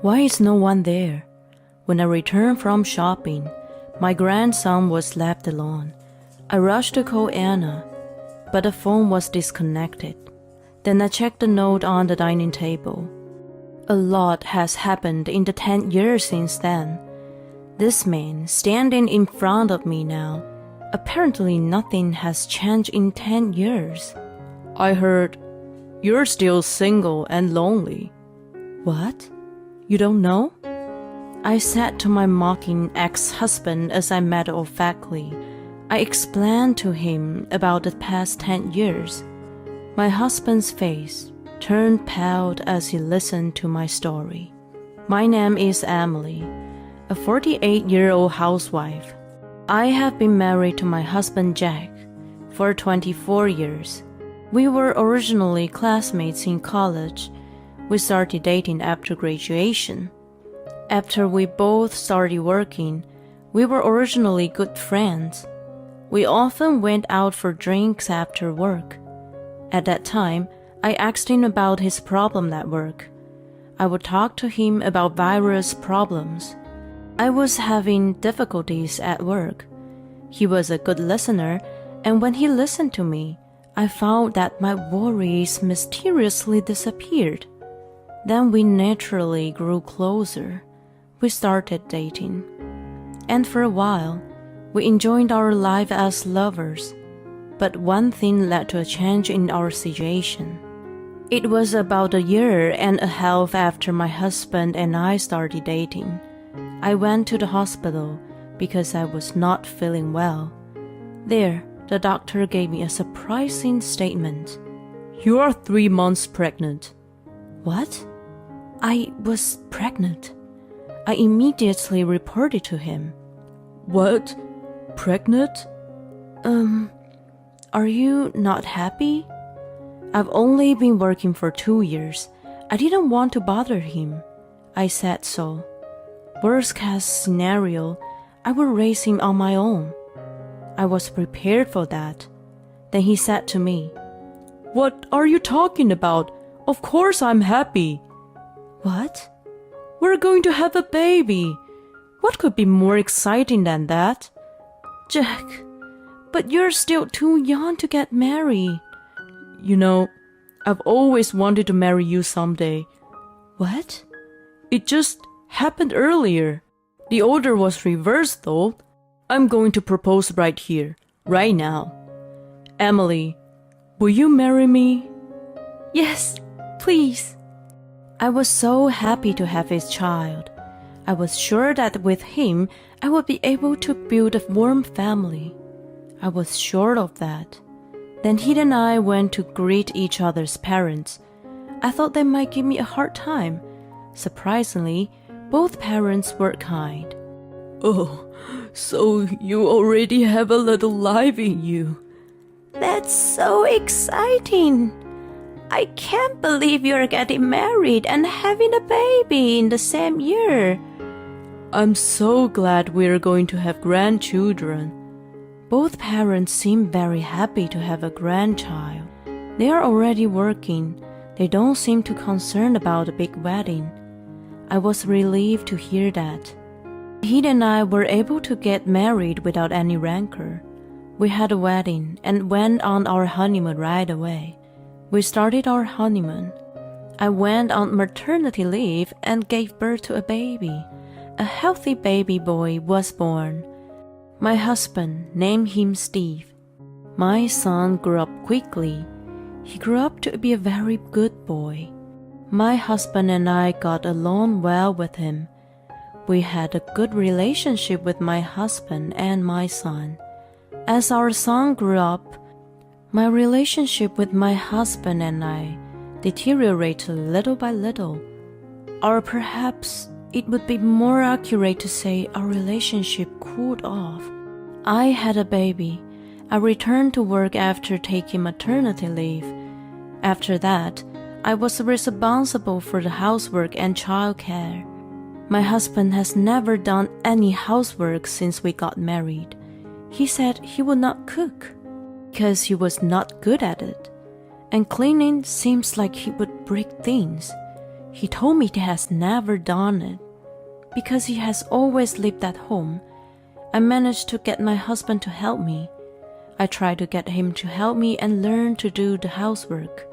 Why is no one there? When I returned from shopping, my grandson was left alone. I rushed to call Anna, but the phone was disconnected. Then I checked the note on the dining table. A lot has happened in the 10 years since then. This man standing in front of me now, apparently nothing has changed in 10 years. I heard, "You're still single and lonely." What? You don't know? I said to my mocking ex-husband as I matter-of-factly. I explained to him about the past 10 years. My husband's face turned pale as he listened to my story. My name is Emily, a 48-year-old housewife. I have been married to my husband Jack for 24 years. We were originally classmates in college. We started dating after graduation. After we both started working, we were originally good friends. We often went out for drinks after work. At that time, I asked him about his problem at work. I would talk to him about various problems. I was having difficulties at work. He was a good listener, and when he listened to me, I found that my worries mysteriously disappeared. Then we naturally grew closer. We started dating. And for a while, we enjoyed our life as lovers. But one thing led to a change in our situation. It was about a year and a half after my husband and I started dating. I went to the hospital because I was not feeling well. There, the doctor gave me a surprising statement. "You are 3 months pregnant." What? I was pregnant. I immediately reported to him. "What? Pregnant? Are you not happy?" I've only been working for 2 years. I didn't want to bother him. I said so. Worst case scenario, I would raise him on my own. I was prepared for that. Then he said to me, "What are you talking about? Of course I'm happy." What? We're going to have a baby. What could be more exciting than that? Jack, but you're still too young to get married. You know, I've always wanted to marry you someday. What? It just happened earlier. The order was reversed though. I'm going to propose right here, right now. Emily, will you marry me? Yes, please. I was so happy to have his child. I was sure that with him, I would be able to build a warm family. I was sure of that. Then he and I went to greet each other's parents. I thought they might give me a hard time. Surprisingly, both parents were kind. "Oh, so you already have a little life in you." "That's so exciting. I can't believe you're getting married and having a baby in the same year." "I'm so glad we're going to have grandchildren." Both parents seem very happy to have a grandchild. They are already working. They don't seem too concerned about a big wedding. I was relieved to hear that. He and I were able to get married without any rancor. We had a wedding and went on our honeymoon right away. We started our honeymoon. I went on maternity leave and gave birth to a baby. A healthy baby boy was born. My husband named him Steve. My son grew up quickly. He grew up to be a very good boy. My husband and I got along well with him. We had a good relationship with my husband and my son. As our son grew up, my relationship with my husband and I deteriorated little by little. Or perhaps it would be more accurate to say our relationship cooled off. I had a baby. I returned to work after taking maternity leave. After that, I was responsible for the housework and childcare. My husband has never done any housework since we got married. He said he would not cook because he was not good at it. And cleaning seems like he would break things. He told me he has never done it. Because he has always lived at home, I managed to get my husband to help me. I tried to get him to help me and learn to do the housework,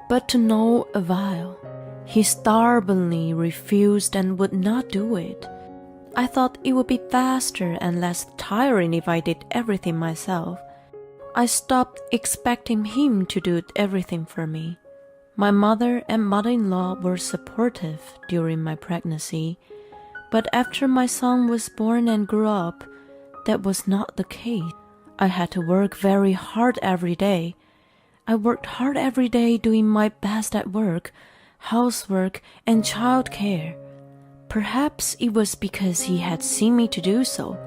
but to no avail. He stubbornly refused and would not do it. I thought it would be faster and less tiring if I did everything myself. I stopped expecting him to do everything for me. My mother and mother-in-law were supportive during my pregnancy, but after my son was born and grew up, that was not the case. I had to work very hard every day. I worked hard every day doing my best at work, housework, and child care. Perhaps it was because he had seen me to do so.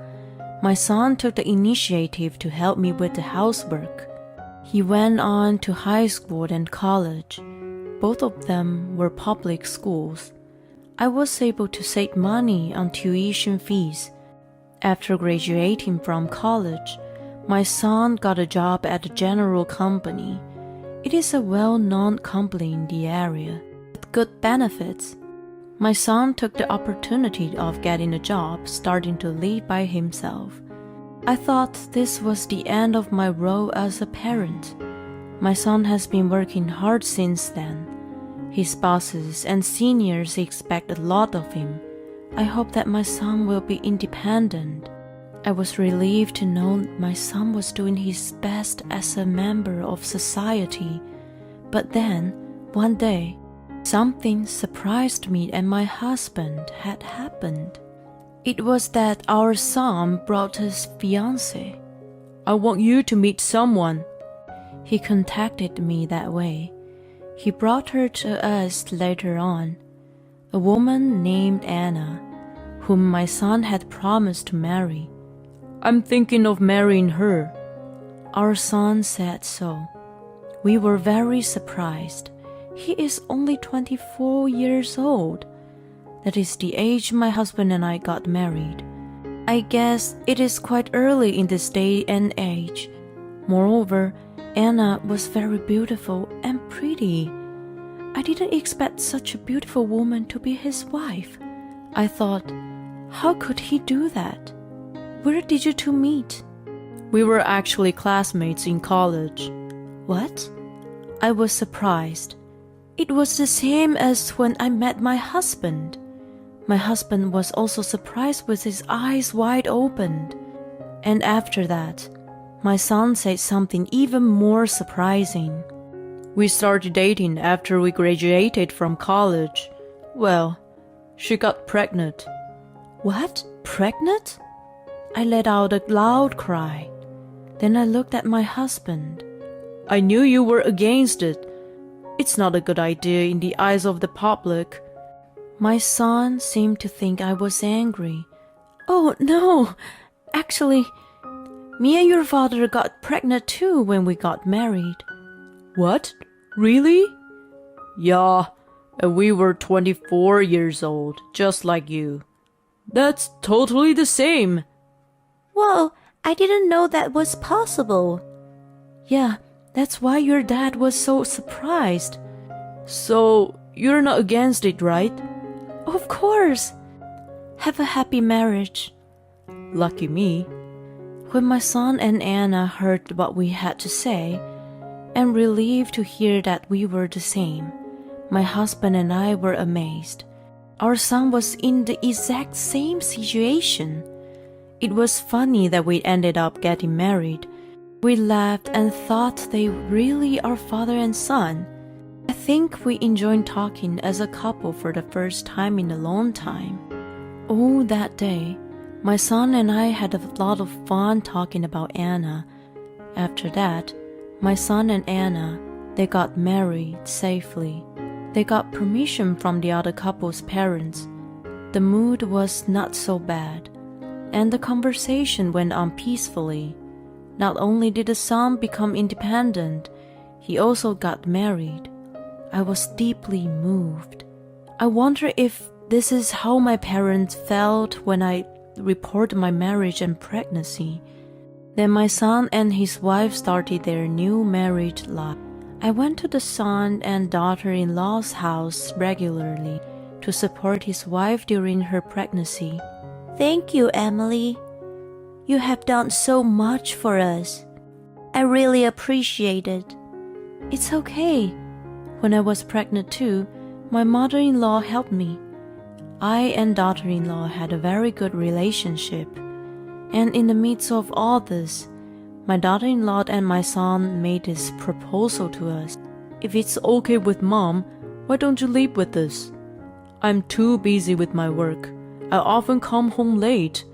My son took the initiative to help me with the housework. He went on to high school and college. Both of them were public schools. I was able to save money on tuition fees. After graduating from college, my son got a job at a general company. It is a well-known company in the area, with good benefits. My son took the opportunity of getting a job, starting to live by himself. I thought this was the end of my role as a parent. My son has been working hard since then. His bosses and seniors expect a lot of him. I hope that my son will be independent. I was relieved to know my son was doing his best as a member of society. But then, one day, something surprised me and my husband had happened. It was that our son brought his fiancée. I want you to meet someone. He contacted me that way. He brought her to us later on, a woman named Anna, whom my son had promised to marry. I'm thinking of marrying her. Our son said so. We were very surprised. He is only 24 years old. That is the age my husband and I got married. I guess it is quite early in this day and age. Moreover, Anna was very beautiful and pretty. I didn't expect such a beautiful woman to be his wife. I thought, how could he do that? Where did you two meet? We were actually classmates in college. What? I was surprised. It was the same as when I met my husband. My husband was also surprised with his eyes wide open. And after that, my son said something even more surprising. We started dating after we graduated from college. Well, she got pregnant. What? Pregnant? I let out a loud cry. Then I looked at my husband. I knew you were against it. It's not a good idea in the eyes of the public. My son seemed to think I was angry. Oh, no. Actually, me and your father got pregnant too when we got married. What? Really? Yeah, and we were 24 years old, just like you. That's totally the same. Well, I didn't know that was possible. Yeah, that's why your dad was so surprised. So, you're not against it, right? Of course. Have a happy marriage. Lucky me. When my son and Anna heard what we had to say, and relieved to hear that we were the same, my husband and I were amazed. Our son was in the exact same situation. It was funny that we ended up getting married. We laughed and thought they really are father and son. I think we enjoyed talking as a couple for the first time in a long time. Oh, that day, my son and I had a lot of fun talking about Anna. After that, my son and Anna, they got married safely. They got permission from the other couple's parents. The mood was not so bad, and the conversation went on peacefully. Not only did the son become independent, he also got married. I was deeply moved. I wonder if this is how my parents felt when I reported my marriage and pregnancy. Then my son and his wife started their new married life. I went to the son and daughter-in-law's house regularly to support his wife during her pregnancy. Thank you, Emily. You have done so much for us. I really appreciate it. It's okay. When I was pregnant too, my mother-in-law helped me. I and daughter-in-law had a very good relationship. And in the midst of all this, my daughter-in-law and my son made this proposal to us. If it's okay with Mom, why don't you live with us? I'm too busy with my work. I often come home late.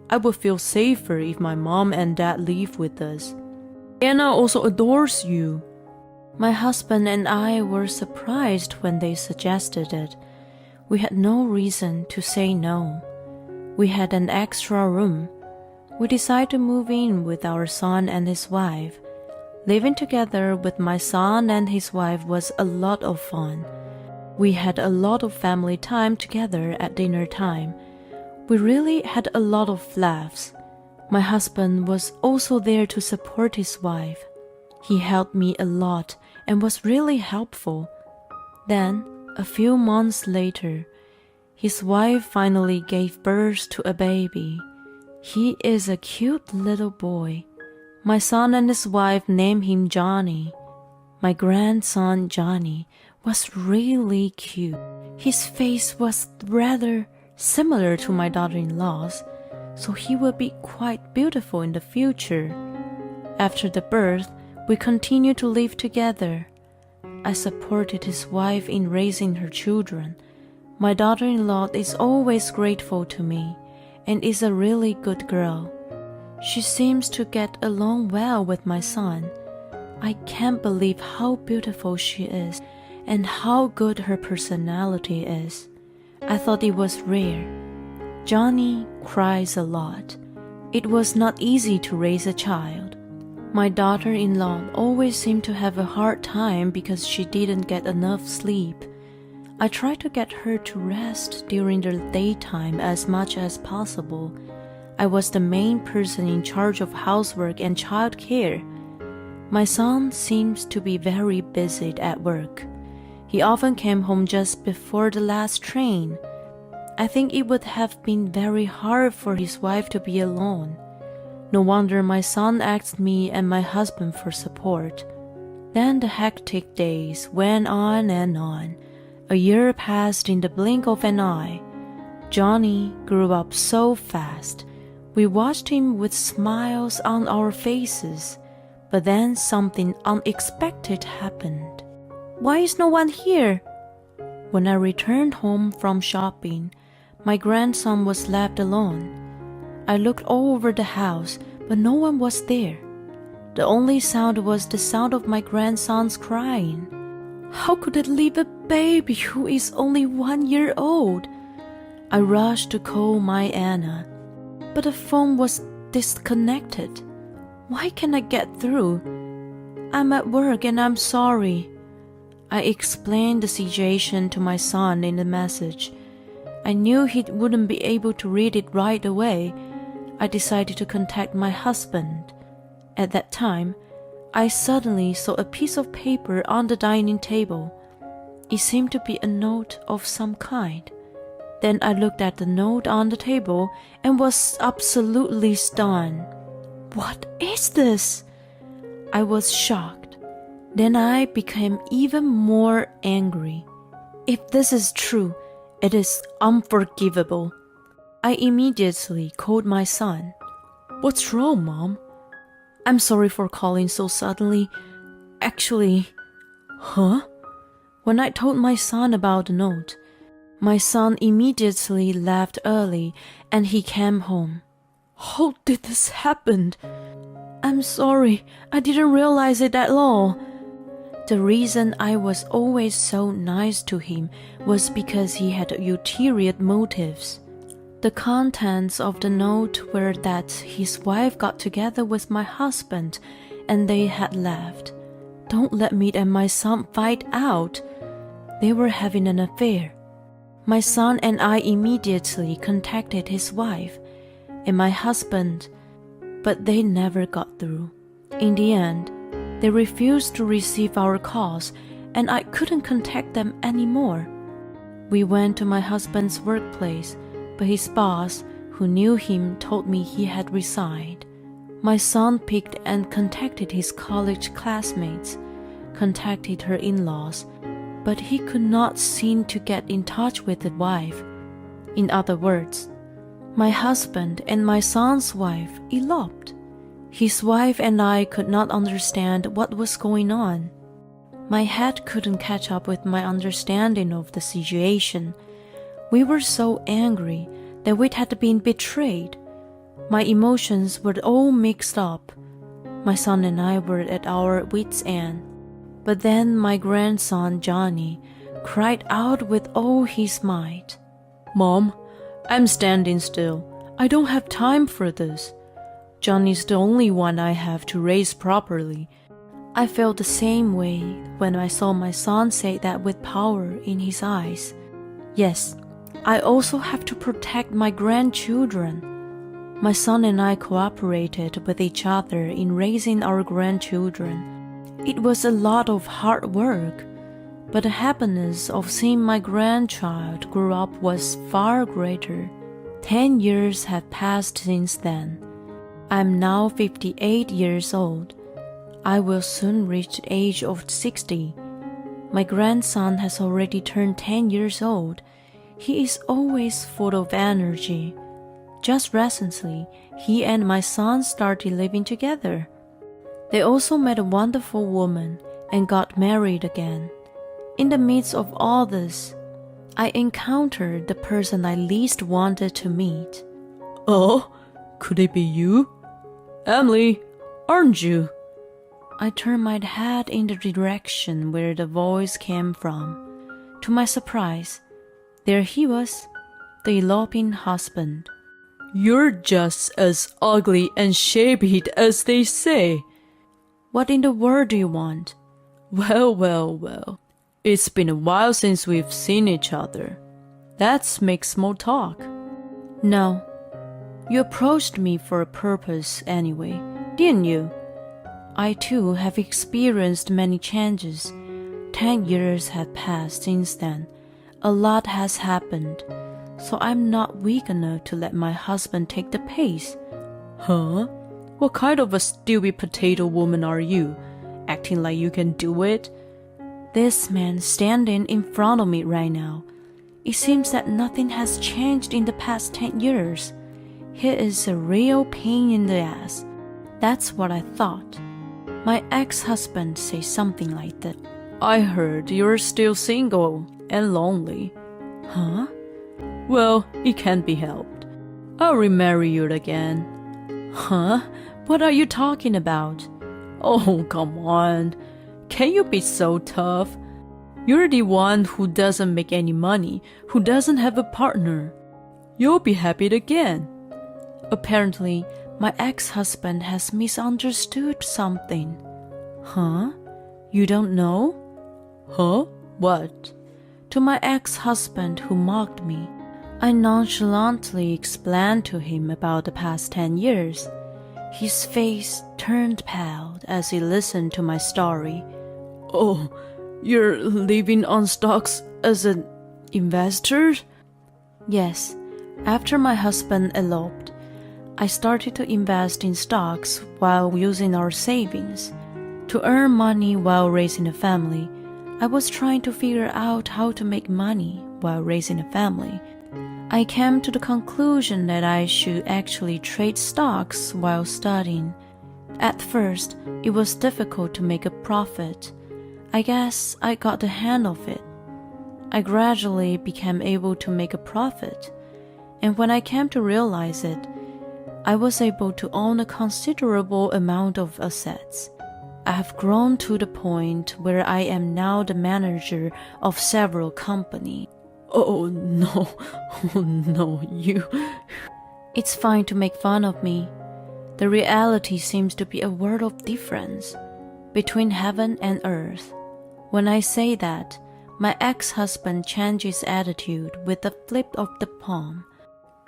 I would feel safer if my mom and dad live with us. Anna also adores you. My husband and I were surprised when they suggested it. We had no reason to say no. We had an extra room. We decided to move in with our son and his wife. Living together with my son and his wife was a lot of fun. We had a lot of family time together at dinner time. We really had a lot of laughs. My husband was also there to support his wife. He helped me a lot and was really helpful. Then, a few months later, his wife finally gave birth to a baby. He is a cute little boy. My son and his wife named him Johnny. My grandson Johnny was really cute. His face was rather similar to my daughter-in-law's, so he will be quite beautiful in the future. After the birth, we continued to live together. I supported his wife in raising her children. My daughter-in-law is always grateful to me and is a really good girl. She seems to get along well with my son. I can't believe how beautiful she is and how good her personality is. I thought it was rare. Johnny cries a lot. It was not easy to raise a child. My daughter-in-law always seemed to have a hard time because she didn't get enough sleep. I tried to get her to rest during the daytime as much as possible. I was the main person in charge of housework and child care. My son seems to be very busy at work. He often came home just before the last train. I think it would have been very hard for his wife to be alone. No wonder my son asked me and my husband for support. Then the hectic days went on and on. A year passed in the blink of an eye. Johnny grew up so fast. We watched him with smiles on our faces. But then something unexpected happened. Why is no one here? When I returned home from shopping, my grandson was left alone. I looked all over the house, but no one was there. The only sound was the sound of my grandson's crying. How could it leave a baby who is only 1 year old? I rushed to call my Anna, but the phone was disconnected. Why can't I get through? I'm at work and I'm sorry. I explained the situation to my son in the message. I knew he wouldn't be able to read it right away. I decided to contact my husband. At that time, I suddenly saw a piece of paper on the dining table. It seemed to be a note of some kind. Then I looked at the note on the table and was absolutely stunned. What is this? I was shocked. Then I became even more angry. If this is true, it is unforgivable. I immediately called my son. What's wrong, Mom? I'm sorry for calling so suddenly. Actually, When I told my son about the note, my son immediately left early and he came home. How did this happen? I'm sorry, I didn't realize it at all. The reason I was always so nice to him was because he had ulterior motives. The contents of the note were that his wife got together with my husband and they had left. Don't let me and my son fight out. They were having an affair. My son and I immediately contacted his wife and my husband, but they never got through. In the end, They refused to receive our calls, and I couldn't contact them anymore. We went to my husband's workplace, but his boss, who knew him, told me he had resigned. My son picked and contacted his college classmates, contacted her in-laws, but he could not seem to get in touch with the wife. In other words, my husband and my son's wife eloped. His wife and I could not understand what was going on. My head couldn't catch up with my understanding of the situation. We were so angry that we had been betrayed. My emotions were all mixed up. My son and I were at our wits' end. But then my grandson Johnny cried out with all his might, "Mom, I'm standing still. I don't have time for this. Johnny's the only one I have to raise properly." I felt the same way when I saw my son say that with power in his eyes. Yes, I also have to protect my grandchildren. My son and I cooperated with each other in raising our grandchildren. It was a lot of hard work, but the happiness of seeing my grandchild grow up was far greater. 10 years have passed since then. I'm now 58 years old. I will soon reach the age of 60. My grandson has already turned 10 years old. He is always full of energy. Just recently, he and my son started living together. They also met a wonderful woman and got married again. In the midst of all this, I encountered the person I least wanted to meet. "Oh, could it be you? Emily, aren't you?" I turned my head in the direction where the voice came from. To my surprise, there he was, the eloping husband. "You're just as ugly and shabby as they say." "What in the world do you want?" Well. It's been a while since we've seen each other. Let's make small talk." "No. You approached me for a purpose anyway, didn't you? I too have experienced many changes. 10 years have passed since then. A lot has happened, so I'm not weak enough to let my husband take the pace." Huh? What kind of a stupid potato woman are you? Acting like you can do it? This man standing in front of me right now, it seems that nothing has changed in the past 10 years. He is a real pain in the ass. That's what I thought. My ex-husband said something like that. I heard you're still single and lonely. Huh? Well, it can't be helped. I'll remarry you again. Huh? What are you talking about? Oh, come on. Can you be so tough? You're the one who doesn't make any money, who doesn't have a partner. You'll be happy again. Apparently, my ex-husband has misunderstood something. Huh? You don't know? Huh? What? To my ex-husband who mocked me, I nonchalantly explained to him about the past 10 years. His face turned pale as he listened to my story. Oh, you're living on stocks as an investor? Yes. After my husband eloped, I started to invest in stocks while using our savings. To earn money while raising a family, I was trying to figure out how to make money while raising a family. I came to the conclusion that I should actually trade stocks while studying. At first, it was difficult to make a profit. I guess I got the hang of it. I gradually became able to make a profit, and when I came to realize it, I was able to own a considerable amount of assets. I have grown to the point where I am now the manager of several companies. Oh no, you... It's fine to make fun of me. The reality seems to be a world of difference between heaven and earth. When I say that, my ex-husband changed his attitude with a flip of the palm.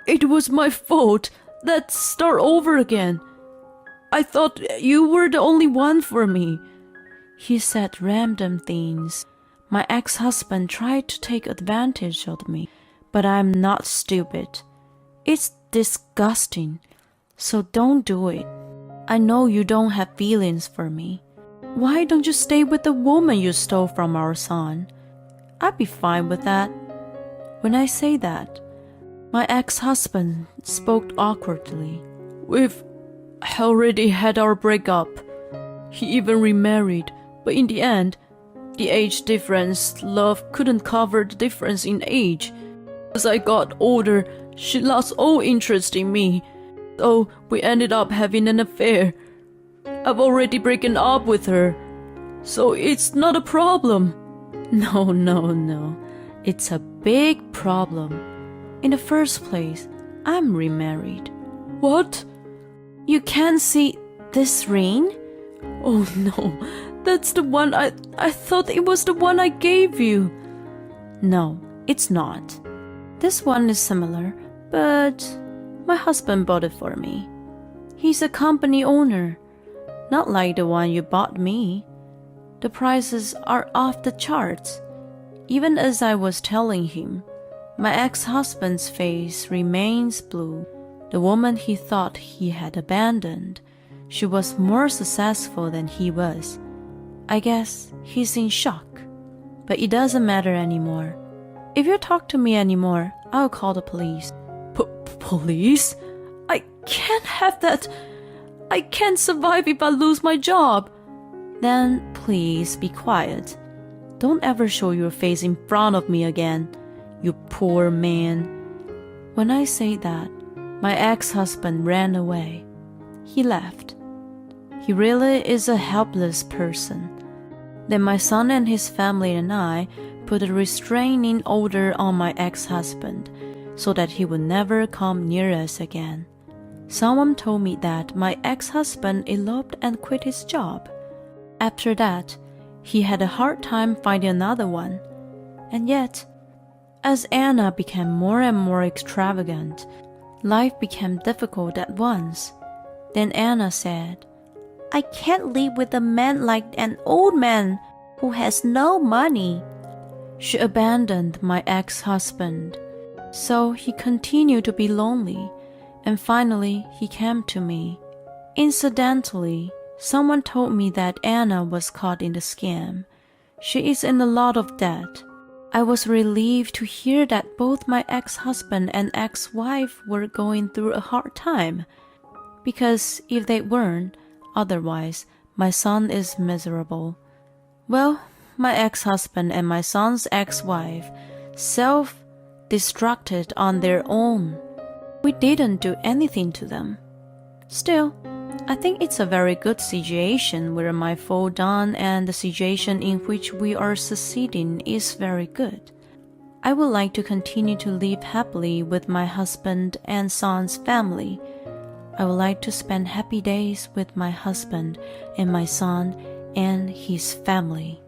It was my fault. Let's start over again. I thought you were the only one for me. He said random things. My ex-husband tried to take advantage of me, but I'm not stupid. It's disgusting, so don't do it. I know you don't have feelings for me. Why don't you stay with the woman you stole from our son? I'd be fine with that. When I say that, my ex-husband spoke awkwardly. We've already had our breakup. He even remarried, but in the end, the age difference, love couldn't cover the difference in age. As I got older, she lost all interest in me, so we ended up having an affair. I've already broken up with her, so it's not a problem. No. It's a big problem. In the first place, I'm remarried. What? You can't see this ring? Oh no, that's the one I thought it was the one I gave you. No, it's not. This one is similar, but my husband bought it for me. He's a company owner, not like the one you bought me. The prices are off the charts. Even as I was telling him, my ex-husband's face remains blue. The woman he thought he had abandoned, she was more successful than he was. I guess he's in shock. But it doesn't matter anymore. If you talk to me anymore, I'll call the police. Police? I can't have that. I can't survive if I lose my job. Then please be quiet. Don't ever show your face in front of me again, you poor man. When I say that, my ex-husband ran away. He left. He really is a helpless person. Then my son and his family and I put a restraining order on my ex-husband so that he would never come near us again. Someone told me that my ex-husband eloped and quit his job. After that, he had a hard time finding another one. And yet, as Anna became more and more extravagant, life became difficult at once. Then Anna said, I can't live with a man like an old man who has no money. She abandoned my ex-husband. So he continued to be lonely, and finally he came to me. Incidentally, someone told me that Anna was caught in the scam. She is in a lot of debt. I was relieved to hear that both my ex-husband and ex-wife were going through a hard time, because if they weren't, otherwise my son is miserable. Well, my ex-husband and my son's ex-wife self-destructed on their own. We didn't do anything to them. Still, I think it's a very good situation where my fall down and the situation in which we are succeeding is very good. I would like to continue to live happily with my husband and son's family. I would like to spend happy days with my husband and my son and his family.